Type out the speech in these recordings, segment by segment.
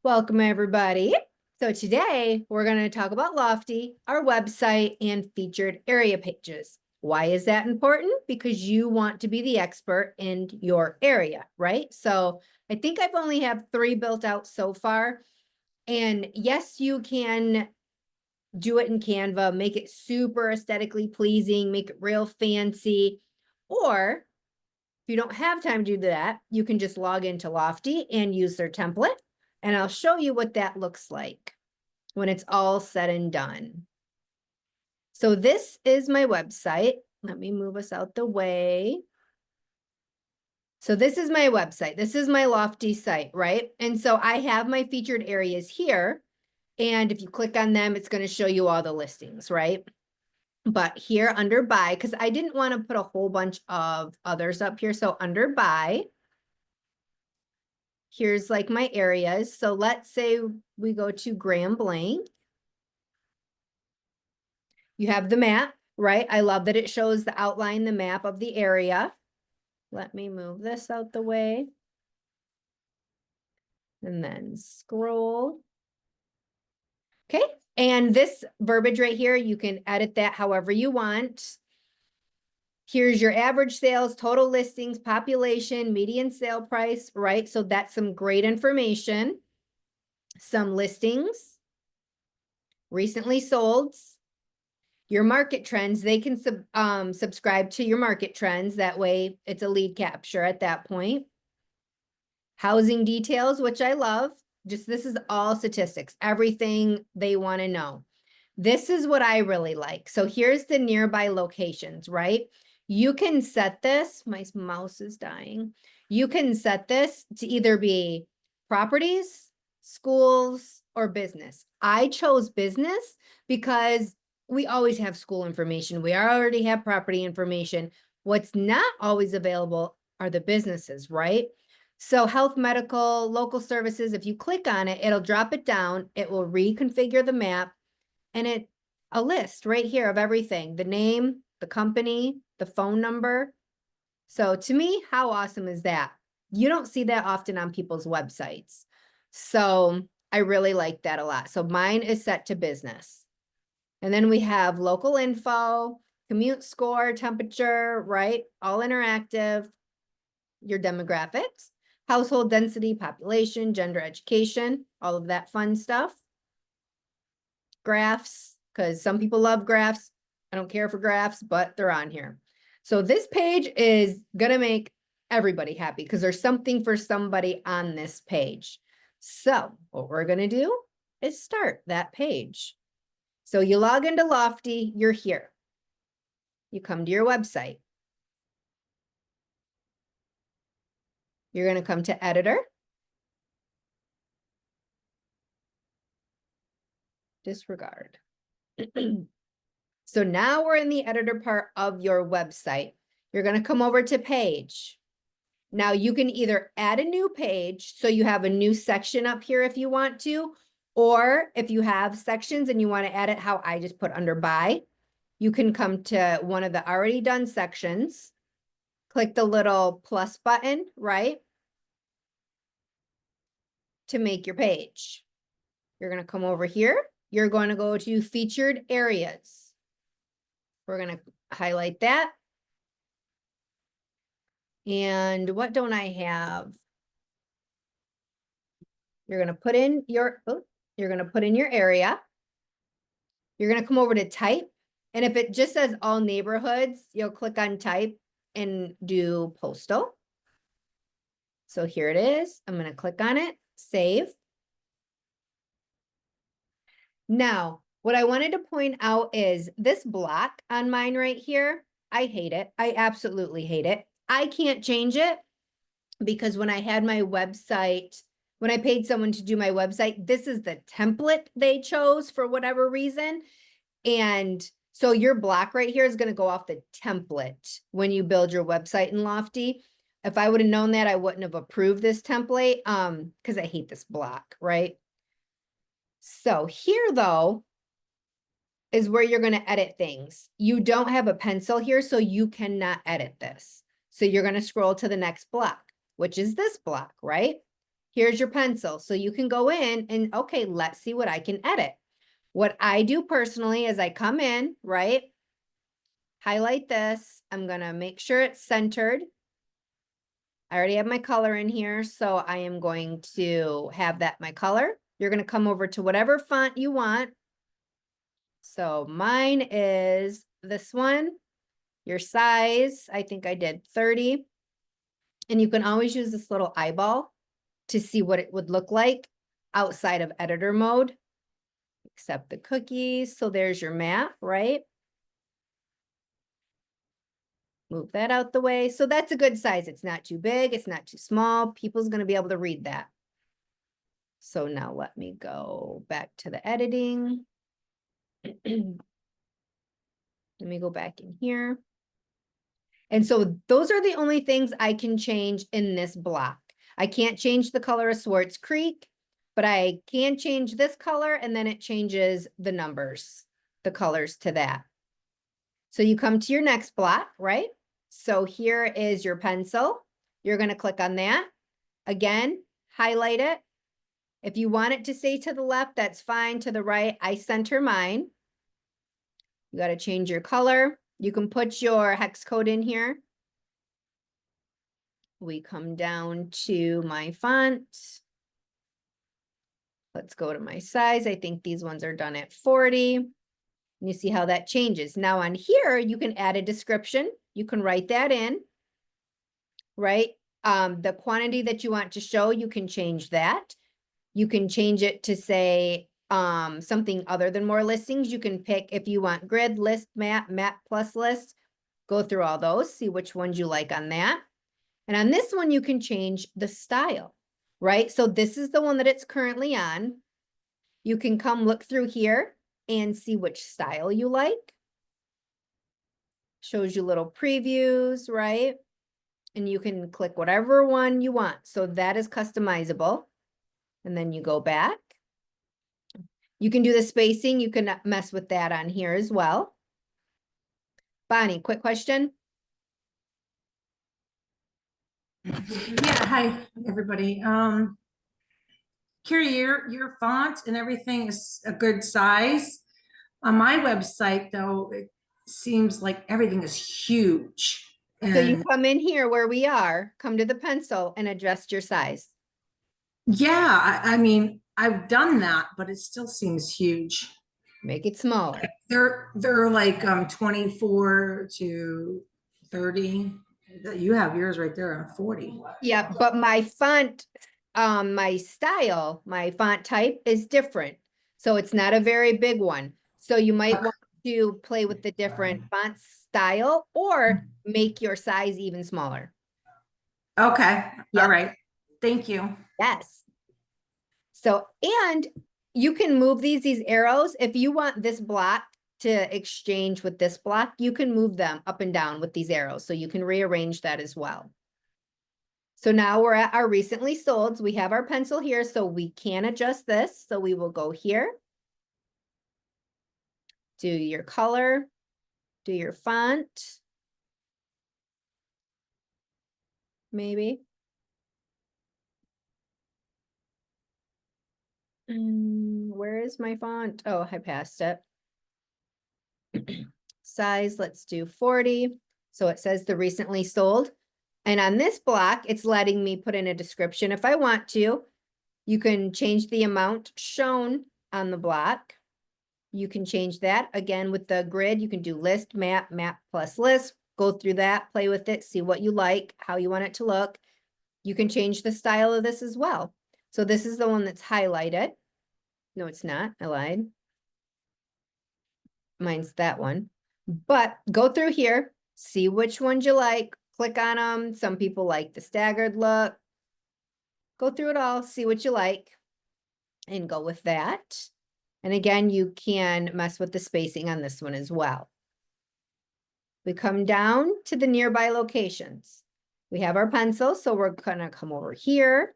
Welcome, everybody. So today we're going to talk about Lofty, our website, and featured area pages. Why is that important? Because you want to be the expert in your area, right? So I think I've only have 3 built out so far. And yes, you can do it in Canva, make it super aesthetically pleasing, make it real fancy. Or if you don't have time to do that, you can just log into Lofty and use their template. And I'll show you what that looks like when it's all said and done. So this is my website. Let me move us out the way. So this is my website. This is my Lofty site, right? And so I have my featured areas here. And if you click on them, it's going to show you all the listings, right? But here under buy, because I didn't want to put a whole bunch of others up here. So under buy, here's like my areas. So let's say we go to Grand Blanc. You have the map, right? I love that it shows the outline, the map of the area. Let me move this out the way. And then scroll. Okay. And this verbiage right here, you can edit that however you want. Here's your average sales, total listings, population, median sale price, right? So that's some great information. Some listings, recently sold, your market trends. They can subscribe to your market trends. That way it's a lead capture at that point. Housing details, which I love. Just this is all statistics, everything they want to know. This is what I really like. So here's the nearby locations, right? You can set this, my mouse is dying. You can set this to either be properties, schools, or business. I chose business because we always have school information. We already have property information. What's not always available are the businesses, right? So health, medical, local services, if you click on it, it'll drop it down. It will reconfigure the map. And a list right here of everything, the name, the company, the phone number. So to me, how awesome is that? You don't see that often on people's websites. So I really like that a lot. So mine is set to business. And then we have local info, commute score, temperature, right? All interactive, your demographics, household density, population, gender, education, all of that fun stuff. Graphs, because some people love graphs. I don't care for graphs, but they're on here. So this page is going to make everybody happy because there's something for somebody on this page. So what we're going to do is start that page. So you log into Lofty, you're here. You come to your website. You're going to come to editor. Disregard. So now we're in the editor part of your website. You're going to come over to page. Now you can either add a new page, so you have a new section up here if you want to, or if you have sections and you want to add it how I just put under buy, you can come to one of the already done sections, click the little plus button, right, to make your page. You're going to come over here. You're going to go to featured areas. We're going to highlight that. And what don't I have? You're going to put in your, you're going to put in your area. You're going to come over to type. And if it just says all neighborhoods, you'll click on type and do postal. So here it is. I'm going to click on it, save. Now, what I wanted to point out is this block on mine right here. I hate it. I absolutely hate it. I can't change it because when I had my website, when I paid someone to do my website, this is the template they chose for whatever reason. And so your block right here is going to go off the template when you build your website in Lofty. If I would have known that, I wouldn't have approved this template because I hate this block, right? So here, though, is where you're going to edit things. You don't have a pencil here, so you cannot edit this. So you're going to scroll to the next block, which is this block, right? here's your pencil. So you can go in and, okay, let's see what I can edit. What I do personally is I come in, right? Highlight this. I'm gonna make sure it's centered. I already have my color in here, so I am going to have that my color. You're gonna come over to whatever font you want. So mine is this one. Your size, I think I did 30. And you can always use this little eyeball to see what it would look like outside of editor mode. Accept the cookies. So there's your map, right? Move that out the way. So that's a good size. It's not too big. It's not too small. People's going to be able to read that. So now let me go back to the editing. Let me go back in here. And so those are the only things I can change in this block. I can't change the color of Swartz Creek, but I can change this color and then it changes the numbers, the colors to that. So you come to your next block, right? So here is your pencil. You're going to click on that. Again, highlight it. If you want it to stay to the left, that's fine. To the right, I center mine. You got to change your color. You can put your hex code in here. We come down to my font. Let's go to my size. I think these ones are done at 40. And you see how that changes. Now on here, you can add a description. You can write that in, right? The quantity that you want to show, you can change that. You can change it to say something other than more listings. You can pick if you want grid, list, map, map plus list. Go through all those, see which ones you like on that. And on this one, you can change the style, right? So this is the one that it's currently on. You can come look through here and see which style you like. Shows you little previews, right? And you can click whatever one you want. So that is customizable. And then you go back. You can do the spacing. You can mess with that on here as well. Bonnie, quick question. Yeah, hi, everybody. Carrie, your font and everything is a good size. On my website, though, it seems like everything is huge. So you And come in here where we are, come to the pencil and adjust your size. yeah, I mean, I've done that, but it still seems huge. Make it smaller. They're like 24 to 30. You have yours right there on 40. Yeah, but my font, my style, my font type is different. So it's not a very big one. So you might want to play with the different font style or make your size even smaller. Okay, all Yep. right. Thank you. Yes. So, and you can move these arrows. If you want this block to exchange with this block, you can move them up and down with these arrows. So you can rearrange that as well. So now we're at our recently solds. We have our pencil here, so we can adjust this. So we will go here. Do your color, do your font. Maybe. Where is my font? Oh, I passed it. Size, let's do 40. So it says the recently sold. And on this block, it's letting me put in a description if I want to. You can change the amount shown on the block. You can change that again with the grid. You can do list, map, map plus list. Go through that, play with it, see what you like, how you want it to look. You can change the style of this as well. So this is the one that's highlighted. No, it's not. I lied. Mine's that one. But go through here, see which ones you like, click on them. Some people like the staggered look. Go through it all, see what you like, and go with that. And again, you can mess with the spacing on this one as well. We come down to the nearby locations. We have our pencil, so we're gonna come over here.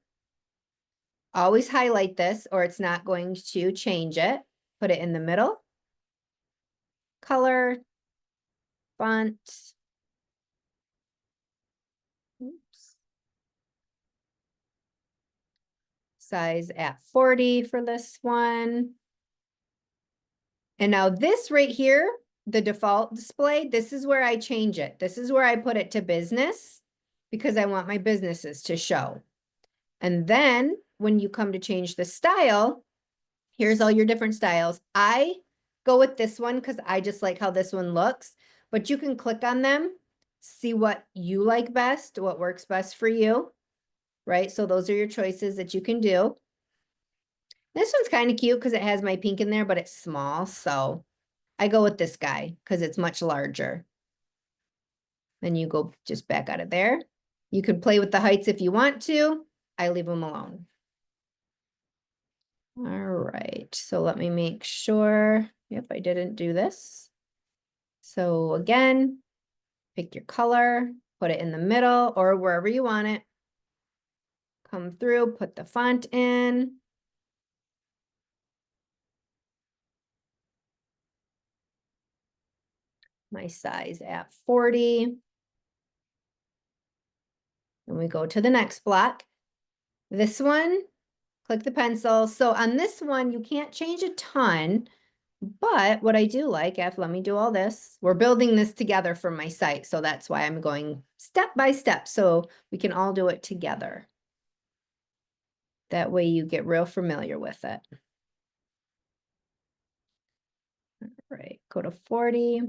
Always highlight this or it's not going to change it. Put it in the middle. Color, font. Oops. Size at 40 for this one. And now this right here, the default display, this is where I change it. This is where I put it to business because I want my businesses to show. And then when you come to change the style, here's all your different styles. I go with this one because I just like how this one looks, but you can click on them, see what you like best, what works best for you, right? So those are your choices that you can do. This one's kind of cute because it has my pink in there, but it's small. So I go with this guy because it's much larger. Then you go just back out of there. You can play with the heights if you want to. I leave them alone. All right, so let me make sure. Yep, I didn't do this. So again, pick your color, put it in the middle or wherever you want it. Come through, put the font in. My size at 40. And we go to the next block. This one, click the pencil. So on this one, you can't change a ton, but what I do like, let me do all this. We're building this together for my site. So that's why I'm going step by step so we can all do it together. That way you get real familiar with it. All right, go to 40.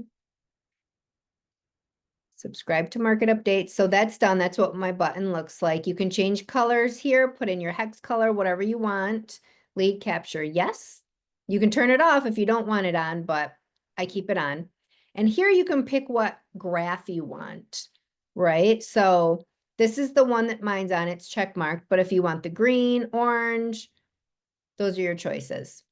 Subscribe to market updates. So that's done. That's what my button looks like. You can change colors here, put in your hex color, whatever you want. Lead capture, yes. You can turn it off if you don't want it on, but I keep it on. And here you can pick what graph you want, right? So this is the one that mine's on, it's check marked, but if you want the green, orange, those are your choices.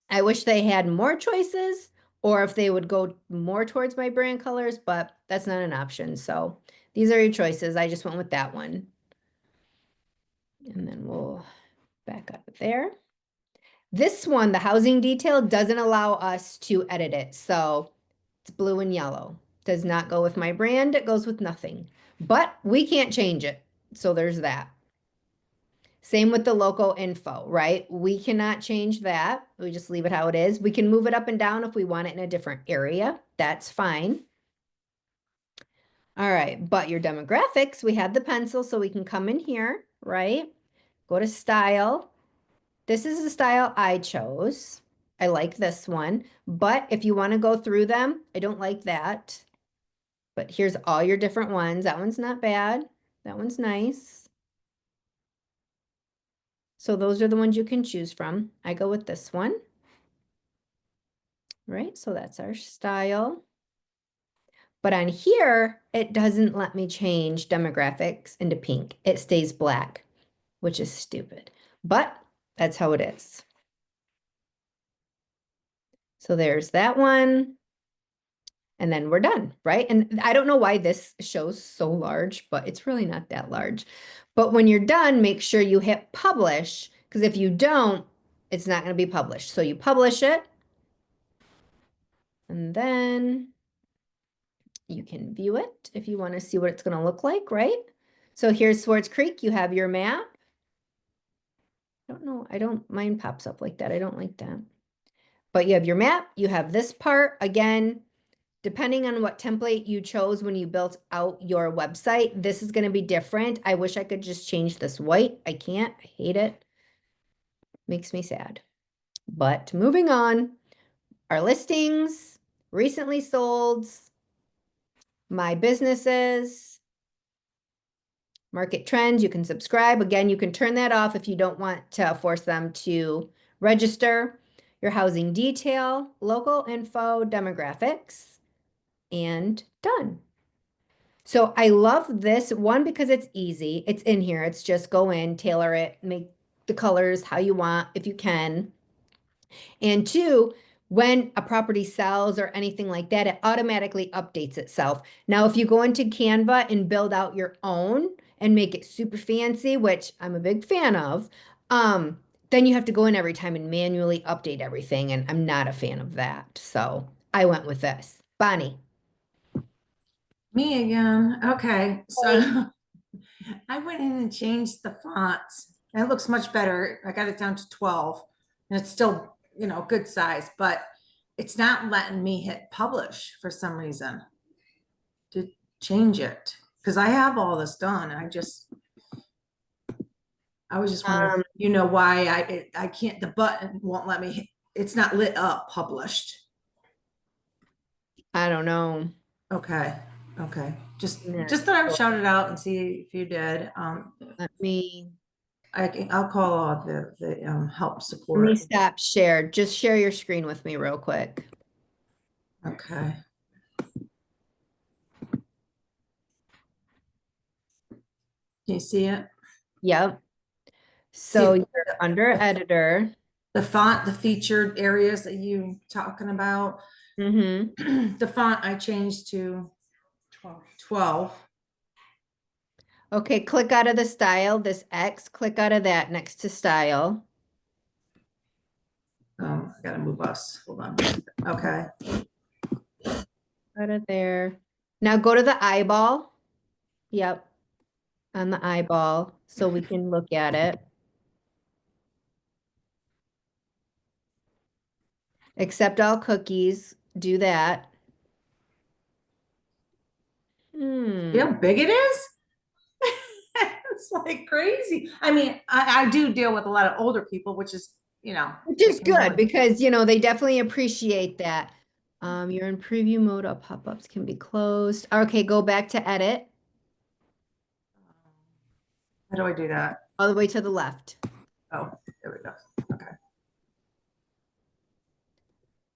I wish they had more choices or if they would go more towards my brand colors, but that's not an option. So these are your choices. I just went with that one. And then we'll back up there. This one, the housing detail, doesn't allow us to edit it. So it's blue and yellow. Does not go with my brand. It goes with nothing. But we can't change it. So there's that. Same with the local info, right? We cannot change that. We just leave it how it is. We can move it up and down if we want it in a different area. That's fine. All right, but your demographics, we had the pencil, so we can come in here, right? Go to style. This is the style I chose. I like this one, but if you want to go through them, I don't like that. But here's all your different ones. That one's not bad. That one's nice. So those are the ones you can choose from. I go with this one. Right, so that's our style. But on here, it doesn't let me change demographics into pink. It stays black, which is stupid, but that's how it is. So there's that one. And then we're done, right? And I don't know why this shows so large, but it's really not that large. But when you're done, make sure you hit publish, because if you don't, it's not going to be published. So you publish it. And then you can view it if you want to see what it's going to look like, right? So here's Swartz Creek. You have your map. I don't know. I don't, mine pops up like that. I don't like that. But you have your map. You have this part. Again, depending on what template you chose when you built out your website, this is going to be different. I wish I could just change this white. I can't. I hate it. Makes me sad. But moving on, our listings, recently solds, my businesses, market trends, you can subscribe. Again, you can turn that off if you don't want to force them to register. Your housing detail, local info, demographics, and done. So I love this one because it's easy. It's in here. It's just go in, tailor it, make the colors how you want if you can. And two, when a property sells or anything like that, it automatically updates itself. Now, if you go into Canva and build out your own and make it super fancy, which I'm a big fan of, then you have to go in every time and manually update everything. And I'm not a fan of that. So I went with this. Bonnie. Me again. Okay, Hey. so I went in and changed the fonts. And it looks much better. I got it down to 12 and it's still, good size, but it's not letting me hit publish for some reason to change it. Because I have all this done. I was just wondering, Um, why I can't, the button won't let me, it's not lit up published. I don't know. Okay, okay. Yeah. Just thought I would shout it out and see if you did. Let me I'll call the help let me support. stop share. Just share your screen with me real quick. Okay. Can you see it? Yep. See So you're under editor. the font, the featured areas that you talking about. Mm-hmm. The font I changed to 12. Okay, click out of the style, this X, click out of that next to style. I gotta move us. Hold on. Okay. Out of there. Now go to the eyeball. Yep. On the eyeball, so we can look at it. Accept all cookies. Do that. See how Hmm. big it is? It's like crazy. I mean, I do deal with a lot of older people, which is, Which they is can good really. because, they definitely appreciate that. You're in preview mode. All pop-ups can be closed. Okay, go back to edit How do I do that? all the way to the left. Oh, there we go. Okay.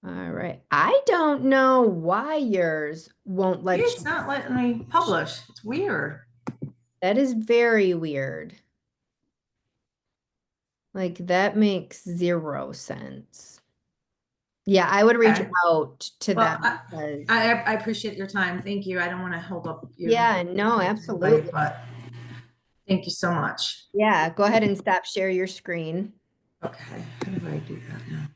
All right. I don't know why yours won't See, let it's you. not letting me publish. It's weird. That is very weird. Like that makes zero sense. Yeah, I would reach Okay. out to Well, them because I appreciate your time. Thank you. I don't want to hold up you. yeah, no, Anybody, absolutely. but thank you so much. Yeah, go ahead and stop share your screen. Okay. How do I do that now?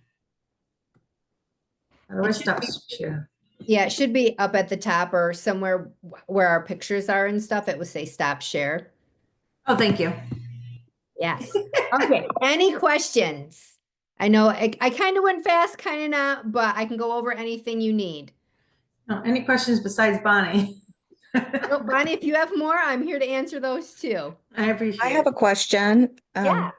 How do I It should stop be, share? yeah, it should be up at the top or somewhere where our pictures are and stuff. It would say stop share. Oh, thank you. Yes. Okay. Any questions? I know I kind of went fast, kind of not, but I can go over anything you need. No, any questions besides Bonnie? No, Bonnie, if you have more, I'm here to answer those too. I I appreciate have it. a question. Yeah.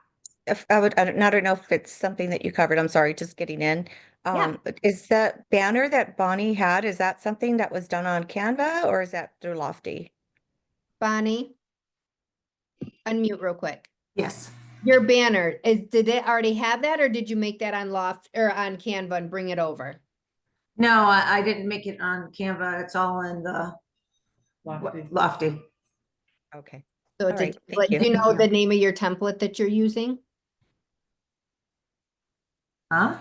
If I would, I don't know if it's something that you covered. I'm sorry, just getting in. Yeah. Is that banner that Bonnie had, is that something that was done on Canva or is that through Lofty? Bonnie, unmute real quick. Yes. Your banner did it already have that or did you make that on Loft or on Canva and bring it over? No, I didn't make it on Canva. It's all in the Lofty. Okay. So All it's a right. Thank template. you. Do you know the name of your template that you're using? Huh?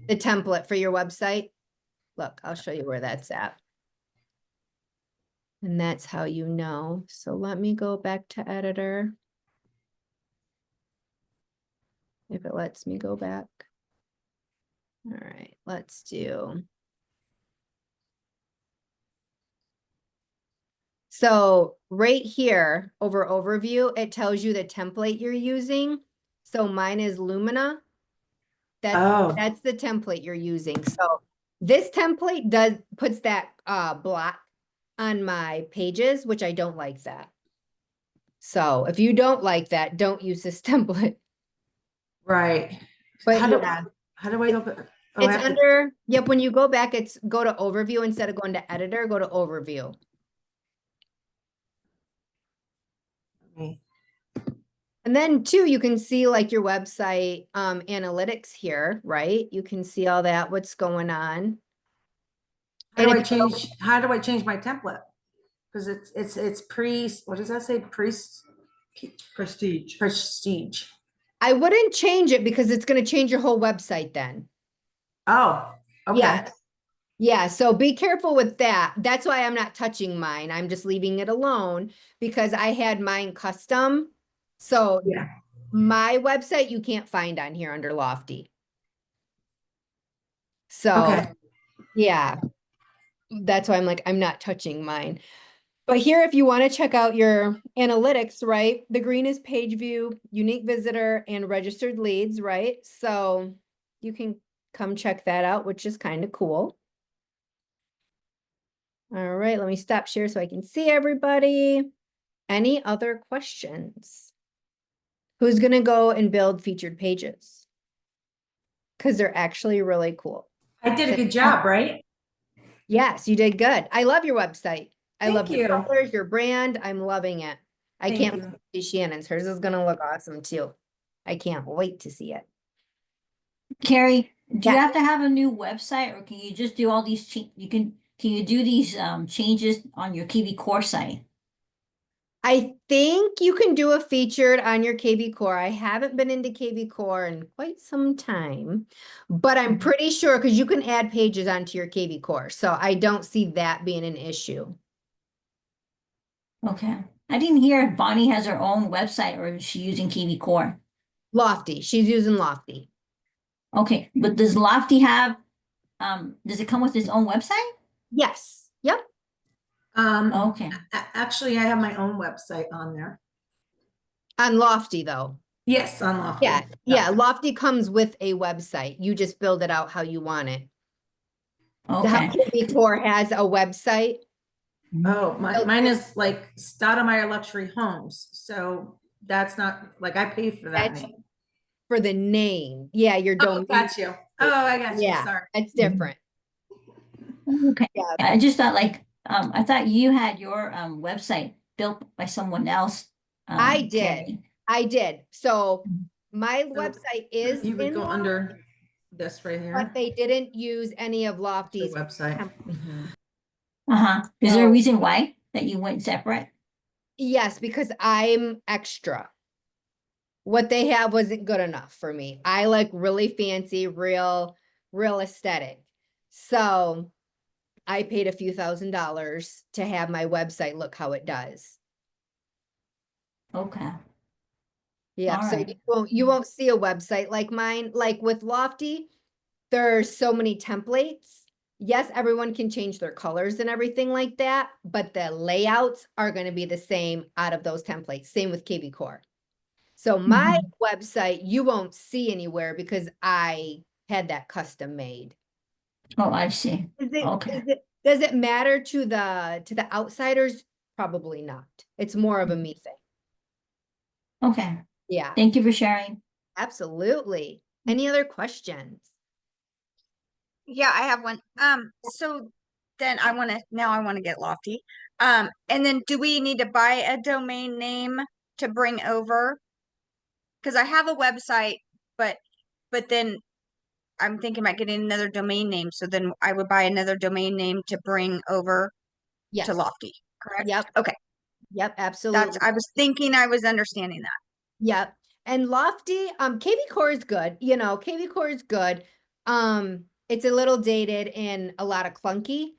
The template for your website? Look, I'll show you where that's at. And that's how you know. So let me go back to editor. If it lets me go back. All right, let's do. So right here over overview, it tells you the template you're using. So mine is Lumina. Oh, That's the template you're using. So this template puts that block on my pages, which I don't like that. So if you don't like that, don't use this template. right. But How do yeah, how do I open? Oh, I it's have to. under, yep, when you go back, it's go to overview instead of going to editor, go to overview. And then too, you can see like your website analytics here, right? You can see all that, what's going on. And if you How do I change my template? Because it's what does that say? Prestige. Prestige. I wouldn't change it because it's going to change your whole website then. Oh, okay. Yeah. Yeah, so be careful with that. That's why I'm not touching mine. I'm just leaving it alone because I had mine custom. So Yeah. my website you can't find on here under Lofty. So Okay. yeah, that's why I'm like, I'm not touching mine. But here, if you want to check out your analytics, right? The green is page view, unique visitor, and registered leads, right? So you can come check that out, which is kind of cool. All right, let me stop share so I can see everybody. Any other questions? Who's going to go and build featured pages? Because they're actually really cool. I did a good job, right? Yes, you did good. I love your website. I love Thank your you. colors, your brand. I'm loving it. I Thank can't you. wait to see Shannon's. Hers is gonna look awesome too. I can't wait to see it. Carrie, do you Yes. have to have a new website or can you just do all these can you do these changes on your KV Core site? I think you can do a featured on your KV Core. I haven't been into KV Core in quite some time, but I'm pretty sure because you can add pages onto your KV Core. So I don't see that being an issue. Okay. I didn't hear if Bonnie has her own website or is she using KV Core? Lofty, she's using Lofty. Okay, but does Lofty have does it come with its own website? Yes. Yep. Okay. Actually, I have my own website on there. On Lofty though. Yes, on Lofty. Yeah. Lofty comes with a website. You just build it out how you want it. How Okay. KV Core has a website. Oh, mine is like Stoudemire Luxury Homes. So that's not like I pay for that That's name. for the name. Yeah, your Oh, domain. got you. Oh, I got you. Yeah, Sorry. it's different. Okay. Yeah. I just thought I thought you had your website built by someone else. I did. Carrie. I did. So my So website is You would in go Lofty, under this right but here. they didn't use any of The Lofty's website. templates. Uh-huh. Is there a So- reason why that you went separate? Yes, because I'm extra. What they have wasn't good enough for me. I like really fancy, real aesthetic. So I paid a few $1,000s to have my website look how it does. Okay. Yeah, All so right. you won't see a website like mine. Like with Lofty, there's so many templates. Yes, everyone can change their colors and everything like that, but the layouts are going to be the same out of those templates. Same with KV Core. So my website you won't see anywhere because I had that custom made. Oh, I see. Okay. Does it matter to the outsiders? Probably not. It's more of a me thing. Okay. Yeah, Thank you for sharing. absolutely. Any other questions? Yeah, I have one. So then now I want to get Lofty. And then do we need to buy a domain name to bring over? Because I have a website, but then I'm thinking about getting another domain name. So then I would buy another domain name to bring over Yes. to Lofty, correct? Yep. Okay. Yep, absolutely. I was thinking I was understanding that. Yep. And Lofty, KV Core is good. You know, KV Core is good. It's a little dated and a lot of clunky.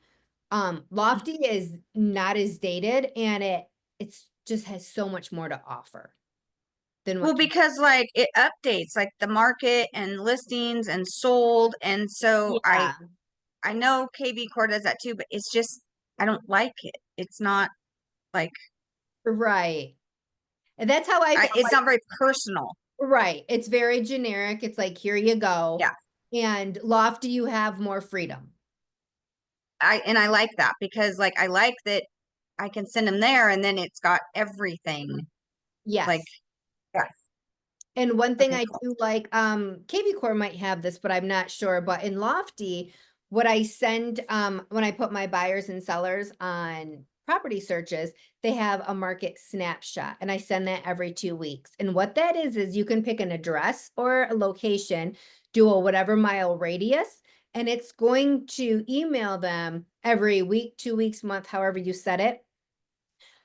Lofty is not as dated and it's just has so much more to offer than Well, what because like it updates like the market and listings and sold. And so yeah, I know KV Core does that too, but it's just, I don't like it. It's not like, right. And that's how I felt it's like, not very personal. right. It's very generic. It's like, here you go. Yeah. And Lofty, you have more freedom. And I like that because like, I like that I can send them there and then it's got everything. Yes. Like, yeah. And one thing Okay, I cool. do like, KV Core might have this, but I'm not sure. But in Lofty, what I send, when I put my buyers and sellers on property searches, they have a market snapshot and I send that every 2 weeks. And what that is you can pick an address or a location, do a whatever mile radius, and it's going to email them every week, 2 weeks, month, however you set it,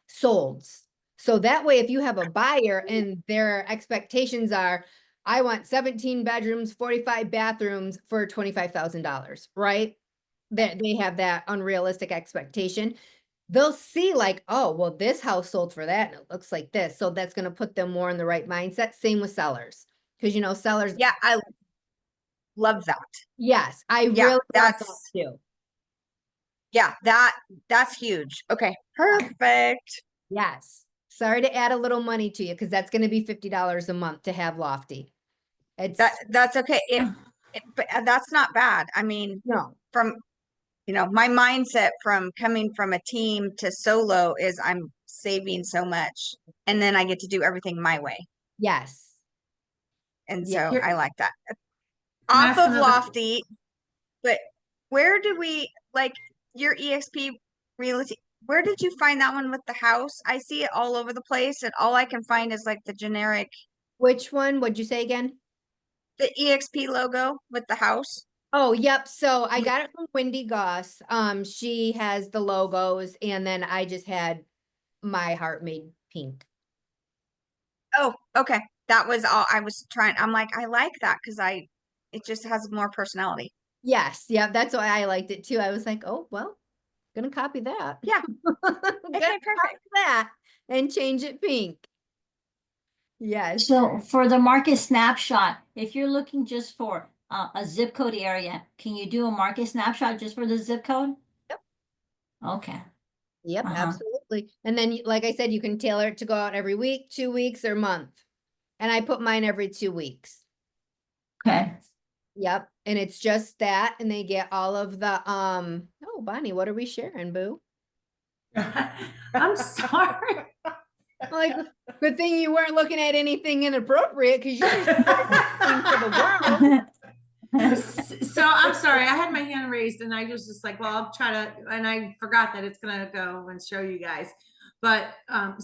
solds. So that way, if you have a buyer and their expectations are, I want 17 bedrooms, 45 bathrooms for $25,000, right? That they have that unrealistic expectation. They'll see like, oh, well, this house sold for that and it looks like this. So that's going to put them more in the right mindset. Same with sellers. Because, you know, sellers. Yeah, I love that. Yes, I Yeah, really love that that's too. Yeah, that's huge. Okay, perfect. Yes. Sorry to add a little money to you because that's going to be $50 a month to have Lofty. It's That's okay. But that's not bad. I mean, no. from my mindset from coming from a team to solo is I'm saving so much, and then I get to do everything my way, Yes. and Yeah. so Here- I like that. Can I Off ask of another- Lofty, but where do we like your EXP realty? Where did you find that one with the house? I see it all over the place, and all I can find is like the generic, Which one? What'd you say again? the EXP logo with the house. Oh, yep. So I got it from Wendy Goss. She has the logos, and then I just had my heart made pink. Oh, okay. That was all I was trying. I'm like, I like that because it just has more personality. Yes, yeah, that's why I liked it too. I was like, oh, well, gonna copy that. Yeah. Gonna Okay, copy perfect. that and change it pink. Yes. So for the market snapshot, if you're looking just for a zip code area, can you do a market snapshot just for the zip code? Yep. Okay. Yep, Uh-huh. absolutely. And then, like I said, you can tailor it to go out every week, 2 weeks, or month. And I put mine every 2 weeks. Okay. Yep. And it's just that, and they get all of the oh, Bonnie, what are we sharing, boo? I'm sorry. Like, good thing you weren't looking at anything inappropriate because you're just sharing for the world. So I'm sorry, I had my hand raised and I was just like, well, I'll try to, and I forgot that it's gonna go and show you guys. But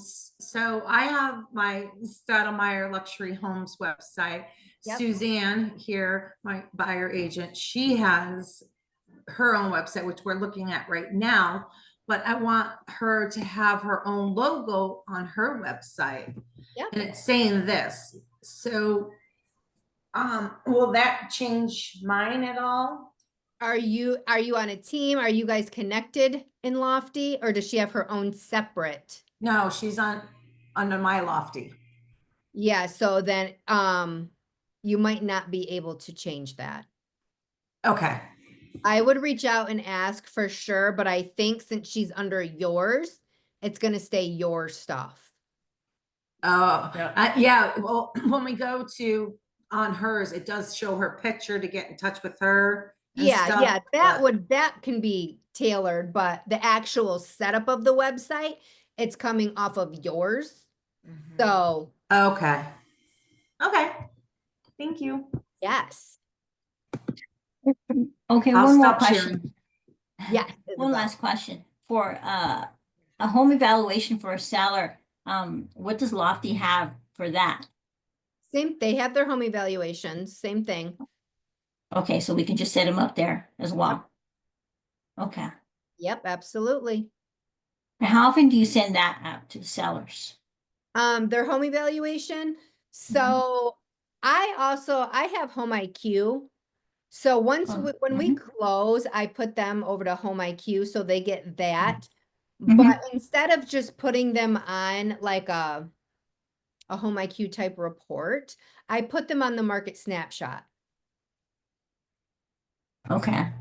so I have my Stottlemyre Luxury Homes website. Yep. Suzanne here, my buyer agent, she has her own website, which we're looking at right now. But I want her to have her own logo on her website. Yep. And it's saying this. So will that change mine at all? Are you on a team? Are you guys connected in Lofty, or does she have her own separate? No, she's under my Lofty. Yeah, so then you might not be able to change that. Okay. I would reach out and ask for sure, but I think since she's under yours, it's gonna stay your stuff. Oh, Yeah. yeah. Well, when we go to on hers, it does show her picture to get in touch with her. And Yeah, stuff, yeah, but- that can be tailored, but the actual setup of the website, it's coming off of yours. So, Okay. Okay. Thank you. yes, Okay, I'll one more stop question. sharing. yes. One Isabel. last question. For a home evaluation for a seller, what does Lofty have for that? They have their home evaluations, same thing. Okay, so we can just set them up there as well. Okay. Yep, absolutely. And how often do you send that out to sellers? Their home evaluation. So I have Home IQ. So once Oh, when we close, I put them over to Home IQ so they get that. Mhm. But instead of just putting them on like a Home IQ type report, I put them on the market snapshot. Okay.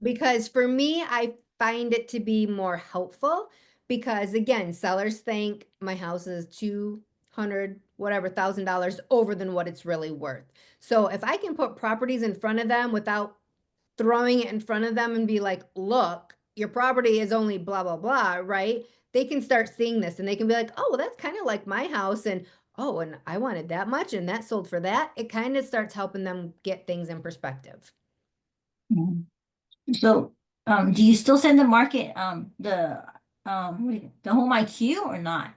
Because for me, I find it to be more helpful because again, sellers think my house is 200 whatever $1,000 over than what it's really worth. So if I can put properties in front of them without throwing it in front of them and be like, look, your property is only blah blah blah, right? They can start seeing this and they can be like, oh, well, that's kind of like my house, and oh, and I wanted that much and that sold for that. It kind of starts helping them get things in perspective. Mhm. So, do you still send the market, the home IQ or not?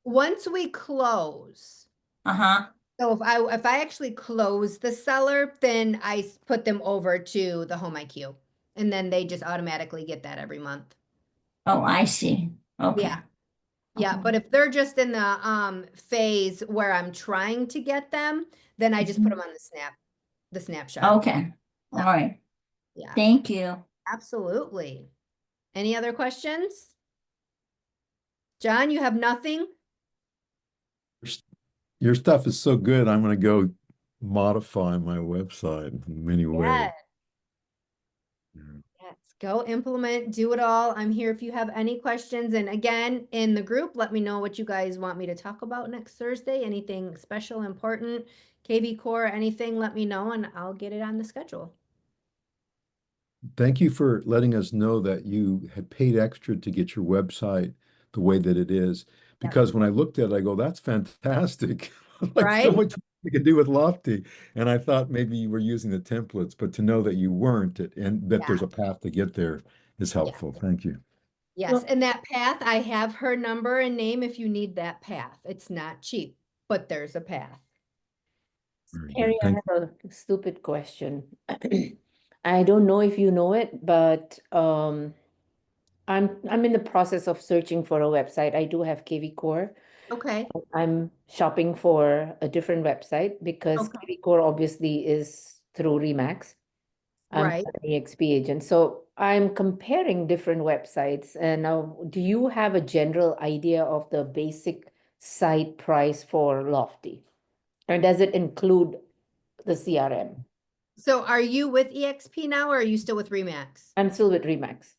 Once we close, Uh-huh. so if I actually close the seller, then I put them over to the Home IQ, and then they just automatically get that every month. Oh, I see. Okay. Yeah. Yeah, Okay. but if they're just in the phase where I'm trying to get them, then I just put them on the snapshot. Okay. All Yeah. right. Yeah, Thank you. absolutely. Any other questions? John, you have nothing? Your stuff is so good. I'm going to go modify my website in many ways. Yes. Yeah. Yes. Go implement, do it all. I'm here if you have any questions. And again, in the group, let me know what you guys want me to talk about next Thursday. Anything special, important, KV Core, anything, let me know and I'll get it on the schedule. Thank you for letting us know that you had paid extra to get your website the way that it is. Yep. Because when I looked at it, I go, that's fantastic. Like so Right? much you could do with Lofty. And I thought maybe you were using the templates, but to know that you weren't and that there's a path to get there is helpful. Thank you. Yes, and that path, I have her number and name if you need that path. It's not cheap, but there's a path. Very Carrie, good. I Thank have a stupid question. I don't know if you know it, but I'm in the process of searching for a website. I do have KV Core. Okay, I'm shopping for a different website because Okay. KV Core obviously is through Remax. I'm right. an EXP agent. So I'm comparing different websites. And now, do you have a general idea of the basic site price for Lofty? Or does it include the CRM? So are you with EXP now or are you still with Remax? I'm still with Remax.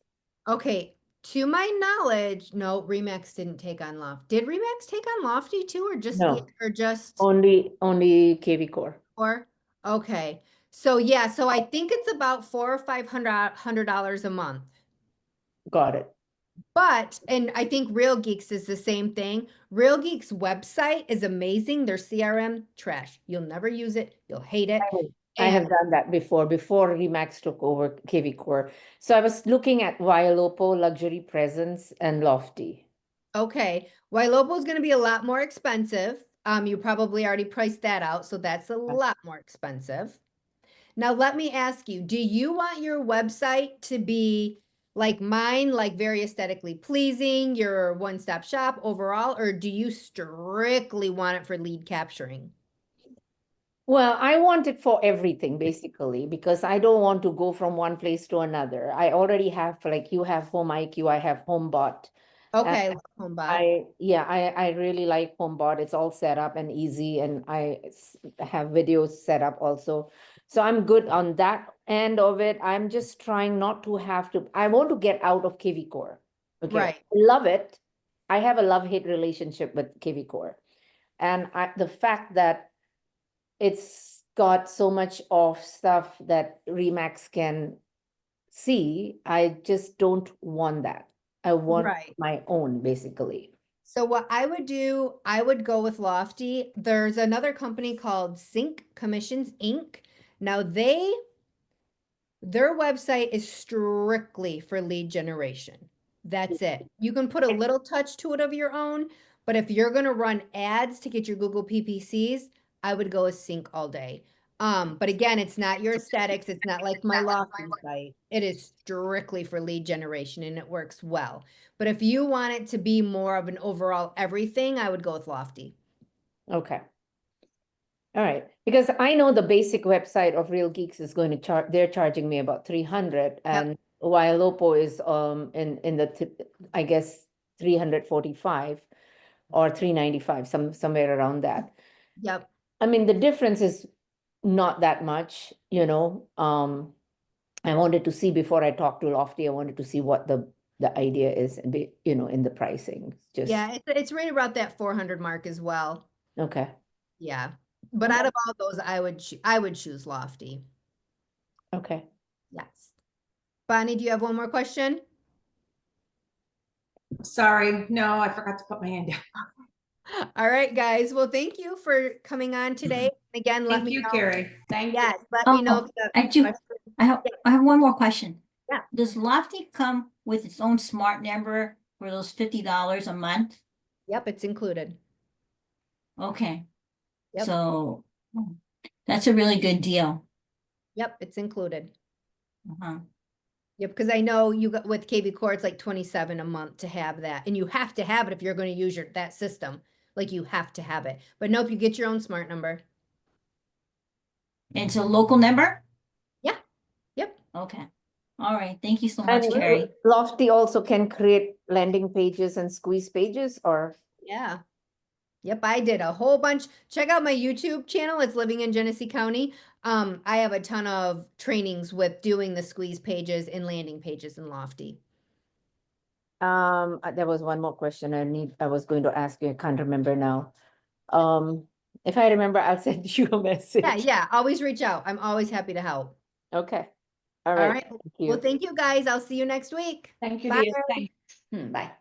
Okay, to my knowledge, no, Remax didn't take on Lofty. Did Remax take on Lofty too, or just No. or just Only KV Core. or? Okay, so yeah, so I think it's about $400 or $500 a month. Got it. But, and I think Real Geeks is the same thing. Real Geeks website is amazing. Their CRM, trash. You'll never use it. You'll hate it. I have And done that before Remax took over KV Core. So I was looking at Vialopo, Luxury Presence, and Lofty. okay, Wailopo is going to be a lot more expensive. You probably already priced that out, so that's a lot more expensive. Now, let me ask you, do you want your website to be like mine, like very aesthetically pleasing, your one-stop shop overall, or do you strictly want it for lead capturing? Well, I want it for everything basically because I don't want to go from one place to another. I already have, like you have Home IQ, I have HomeBot. Okay, HomeBot. I really like HomeBot. It's all set up and easy, and have videos set up also. So I'm good on that end of it. I'm just trying not to have to. I want to get out of KV Core. Okay, Right. I love it. I have a love-hate relationship with KV Core, and the fact that it's got so much of stuff that Remax can see, I just don't want that. I want Right. my own, basically. So what I would do, I would go with Lofty. There's another company called Sync Commissions Inc. Now their website is strictly for lead generation. That's it. You can put a little touch to it of your own, but if you're going to run ads to get your Google PPCs, I would go with Sync all day. But again, it's not your aesthetics. It's not like my Lofty site. It is strictly for lead generation and it works well. But if you want it to be more of an overall everything, I would go with Lofty. Okay. All right, because I know the basic website of Real Geeks is going to charge, they're charging me about 300, and while Lopo is in the I guess 345 or 395, somewhere around that. Yep. I mean, the difference is not that much, I wanted to see before I talked to Lofty, I wanted to see what the idea is, and in the pricing. Just Yeah, it's right about that 400 mark as well. okay. Yeah. But out of all those, I would choose Lofty. Okay. Yes. Bonnie, do you have one more question? Sorry, no, I forgot to put my hand down. All right, guys. Well, thank you for coming on today. Again, let Thank me you, know. Carrie. Thank you. Yes, let me know if you have I do, questions. I have one more question. Yeah. Does Lofty come with its own smart number for those $50 a month? Yep, it's included. Okay. Yep. So that's a really good deal. Yep, it's included. Uh-huh. Yep, because I know you got with KV Core, it's like 27 a month to have that. And you have to have it if you're going to use that system. Like you have to have it. But nope, you get your own smart number. It's a local number? Yeah. Yep. Okay. All right. Thank you so much, And Carrie. Lofty also can create landing pages and squeeze pages, or Yeah. Yep, I did a whole bunch. Check out my YouTube channel. It's Living in Genesee County. I have a ton of trainings with doing the squeeze pages and landing pages in Lofty. There was one more question I was going to ask you. I can't remember now. If I remember, I'll send you a message. Yeah, always reach out. I'm always happy to help. Okay. All All right. right. Thank Well, you. thank you guys. I'll see you next week. Thank you, Bye. dear. Thanks. Bye.